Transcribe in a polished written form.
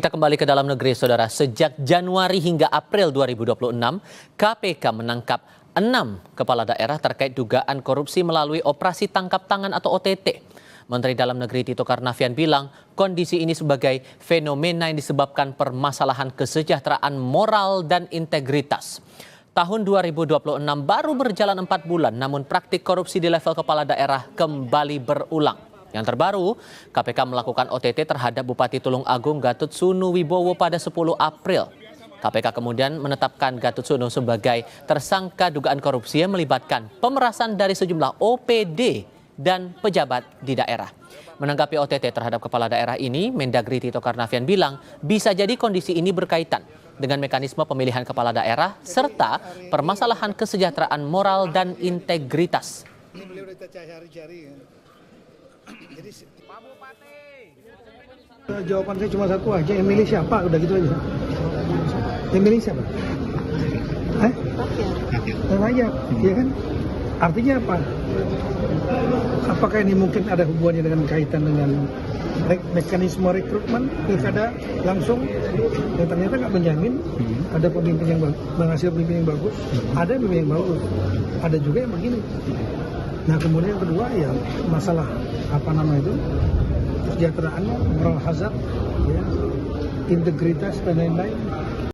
Kita kembali ke dalam negeri, Saudara. Sejak Januari hingga April 2026, KPK menangkap 6 kepala daerah terkait dugaan korupsi melalui operasi tangkap tangan atau OTT. Menteri Dalam Negeri Tito Karnavian bilang kondisi ini sebagai fenomena yang disebabkan permasalahan kesejahteraan moral dan integritas. Tahun 2026 baru berjalan 4 bulan, namun praktik korupsi di level kepala daerah kembali berulang. Yang terbaru, KPK melakukan OTT terhadap Bupati Tulung Agung Gatut Sunu Wibowo pada 10 April. KPK kemudian menetapkan Gatut Sunu sebagai tersangka dugaan korupsi yang melibatkan pemerasan dari sejumlah OPD dan pejabat di daerah. Menanggapi OTT terhadap kepala daerah ini, Mendagri Tito Karnavian bilang bisa jadi kondisi ini berkaitan dengan mekanisme pemilihan kepala daerah serta permasalahan kesejahteraan moral dan integritas. Ini beliau udah cari-cari ya. Jadi Pak Bupati. Jawaban saya cuma satu aja, yang milih siapa? Udah gitu aja. Yang milih siapa? Rakyat, ya kan? Artinya apa? Apakah ini mungkin ada hubungannya dengan kaitan dengan mekanisme rekrutmen pilkada langsung yang ternyata nggak menjamin ada pemimpin yang menghasilkan pemimpin yang bagus, ada pemimpin yang bagus, ada juga yang begini. Nah kemudian yang kedua ya masalah kesejahteraannya, moral hazard, ya, integritas dan lain-lain.